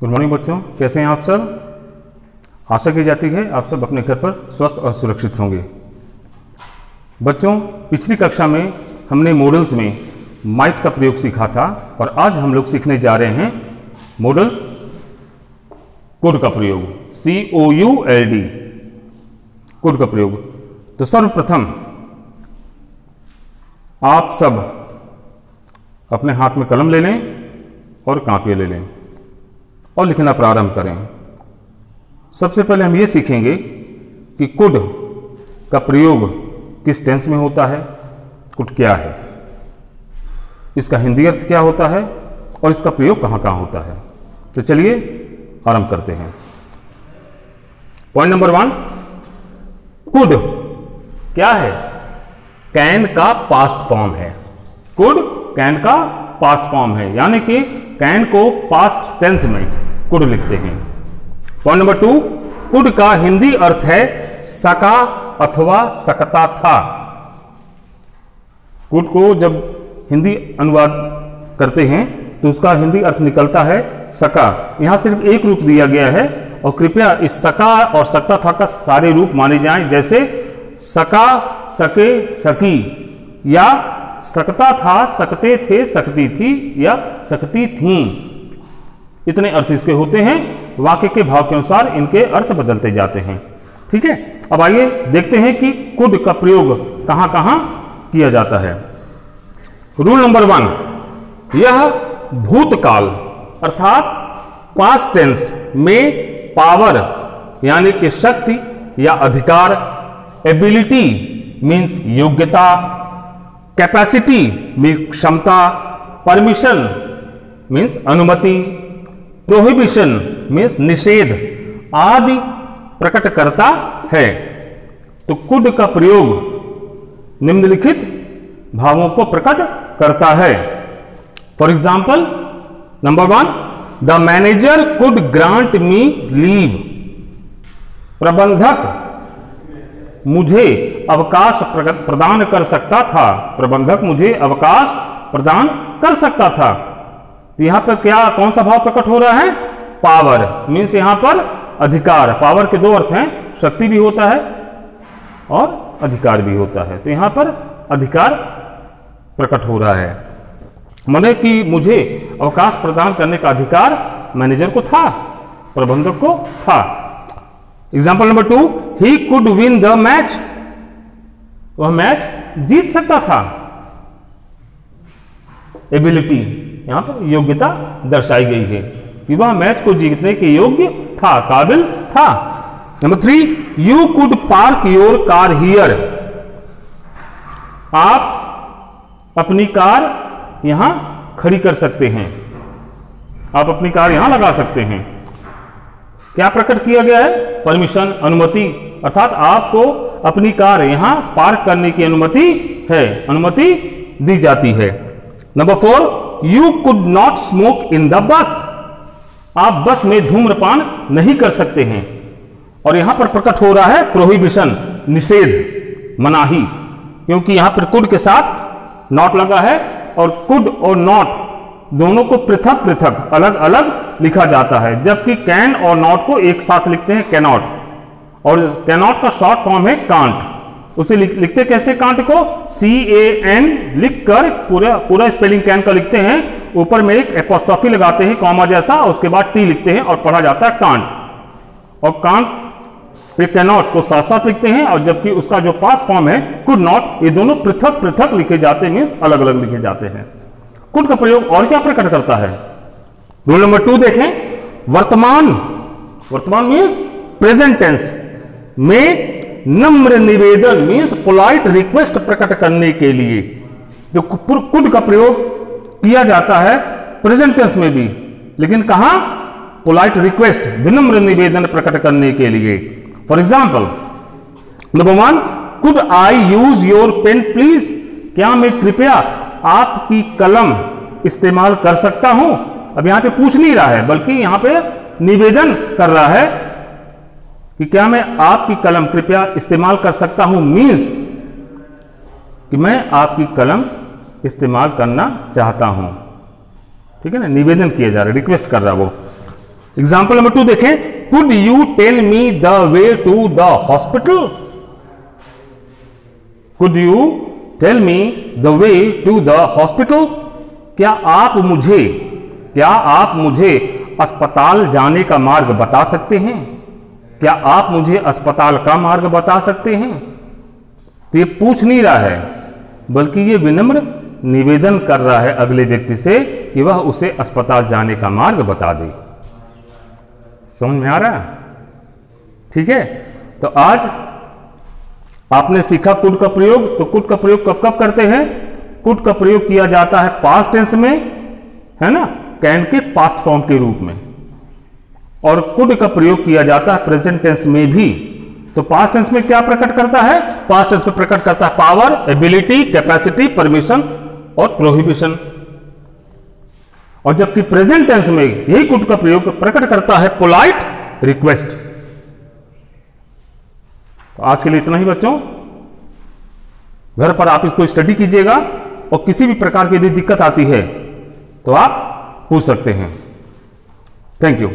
Good morning बच्चों, कैसे हैं आप सब। आशा की जाती है आप सब अपने घर पर स्वस्थ और सुरक्षित होंगे। बच्चों, पिछली कक्षा में हमने मॉडल्स में माइट का प्रयोग सीखा था और आज हम लोग सीखने जा रहे हैं मॉडल्स कुड का प्रयोग, COULD, कुड का प्रयोग। तो सर्वप्रथम आप सब अपने हाथ में कलम ले लें और कापियाँ ले लें और लिखना प्रारंभ करें। सबसे पहले हम ये सीखेंगे कि कुड का प्रयोग किस टेंस में होता है, कुड क्या है, इसका हिंदी अर्थ क्या होता है और इसका प्रयोग कहाँ कहाँ होता है। तो चलिए आरंभ करते हैं। पॉइंट नंबर 1, कुड क्या है? कैन का पास्ट फॉर्म है। कुड कैन का पास्ट फॉर्म है, यानी कि कैन को पास्ट टेंस में कुड लिखते हैं। पॉइंट नंबर 2, कुड का हिंदी अर्थ है सका अथवा सकता था। कुड को जब हिंदी अनुवाद करते हैं तो उसका हिंदी अर्थ निकलता है सका। यहां सिर्फ एक रूप दिया गया है और कृपया इस सका और सकता था का सारे रूप माने जाएं, जैसे सका, सके, सकी, या सकता था, सकते थे, सकती थी, या सकती थीं। इतने अर्थ इसके होते हैं। वाक्य के भाव के अनुसार इनके अर्थ बदलते जाते हैं। ठीक है, अब आइए देखते हैं कि कुड का प्रयोग कहां कहां किया जाता है। रूल नंबर 1, यह भूतकाल अर्थात पास्ट टेंस में पावर यानी कि शक्ति या अधिकार, एबिलिटी मीन्स योग्यता, कैपेसिटी मीन्स क्षमता, परमिशन मीन्स अनुमति, प्रोहिबिशन मीन्स निषेध आदि प्रकट करता है। तो कुड का प्रयोग निम्नलिखित भावों को प्रकट करता है। For example, number 1, the manager could grant me leave. प्रबंधक मुझे अवकाश प्रदान कर सकता था। प्रबंधक मुझे अवकाश प्रदान कर सकता था। तो यहां पर क्या, कौन सा भाव प्रकट हो रहा है? पावर मीन्स यहां पर अधिकार। पावर के दो अर्थ हैं, शक्ति भी होता है और अधिकार भी होता है। तो यहां पर अधिकार प्रकट हो रहा है, माने कि मुझे अवकाश प्रदान करने का अधिकार मैनेजर को था, प्रबंधक को था। Example number 2, he could win the match. वह मैच जीत सकता था। एबिलिटी, यहां पर योग्यता दर्शाई गई है कि वह मैच को जीतने के योग्य था, काबिल था। Number 3, you could park your car here. आप अपनी कार यहां खड़ी कर सकते हैं, आप अपनी कार यहां लगा सकते हैं। क्या प्रकट किया गया है? परमिशन, अनुमति, अर्थात आपको अपनी कार यहां पार्क करने की अनुमति है, अनुमति दी जाती है। Number 4, you could not smoke in the bus. आप बस में धूम्रपान नहीं कर सकते हैं। और यहां पर प्रकट हो रहा है प्रोहिबिशन, निषेध, मनाही, क्योंकि यहां पर कुड के साथ नॉट लगा है और कुड और नॉट दोनों को पृथक पृथक अलग अलग लिखा जाता है, जबकि कैन और नॉट को एक साथ लिखते हैं कैनॉट, और कैनॉट का शॉर्ट फॉर्म है कांट। उसे लिखते कैसे? कांट को CAN लिखकर पूरा स्पेलिंग कैन का लिखते हैं, ऊपर में एक एपोस्ट्रोफी लगाते हैं कॉमा जैसा, उसके बाद T लिखते हैं और पढ़ा जाता है कांट। और कांट ये कैनॉट को साथ साथ लिखते हैं, और जबकि उसका जो पास्ट फॉर्म है कुड नॉट, ये दोनों पृथक पृथक लिखे जाते हैं, मीन्स अलग अलग लिखे जाते हैं। कुड का प्रयोग और क्या प्रकट करता है? रूल नंबर 2 देखें। वर्तमान, वर्तमान मीन्स प्रेजेंट टेंस में नम्र निवेदन मीन्स पोलाइट रिक्वेस्ट प्रकट करने के लिए जो कुड का प्रयोग किया जाता है प्रेजेंट टेंस में भी, लेकिन कहां? पोलाइट रिक्वेस्ट, विनम्र निवेदन प्रकट करने के लिए। For example, number 1, could I use your pen please. क्या मैं कृपया आपकी कलम इस्तेमाल कर सकता हूं? अब यहां पे पूछ नहीं रहा है, बल्कि यहां पे निवेदन कर रहा है कि क्या मैं आपकी कलम कृपया इस्तेमाल कर सकता हूं, मीन्स कि मैं आपकी कलम इस्तेमाल करना चाहता हूं। ठीक है ना, निवेदन किया जा रहा है, रिक्वेस्ट कर रहा है वो। एग्जाम्पल नंबर 2 देखें, could you tell me the way to the hospital? Could you tell me the way to the hospital? क्या आप मुझे अस्पताल जाने का मार्ग बता सकते हैं? क्या आप मुझे अस्पताल का मार्ग बता सकते हैं? तो ये पूछ नहीं रहा है, बल्कि ये विनम्र निवेदन कर रहा है अगले व्यक्ति से कि वह उसे अस्पताल जाने का मार्ग बता दे। समझ में आ रहा है? ठीक है, तो आज आपने सीखा कुड का प्रयोग। तो कुड का प्रयोग कब कब करते हैं? कुड का प्रयोग किया जाता है पास्ट टेंस में, है ना, कैन के पास्ट फॉर्म के रूप में, और कुड का प्रयोग किया जाता है प्रेजेंट टेंस में भी। तो पास्ट टेंस में क्या प्रकट करता है? पास्ट टेंस में प्रकट करता है पावर, एबिलिटी, कैपेसिटी, परमिशन और प्रोहिबिशन। और जबकि प्रेजेंट टेंस में यही कुड का प्रयोग प्रकट करता है पोलाइट रिक्वेस्ट। तो आज के लिए इतना ही बच्चों। घर पर आप इसको स्टडी कीजिएगा और किसी भी प्रकार की यदि दिक्कत आती है तो आप पूछ सकते हैं। Thank you.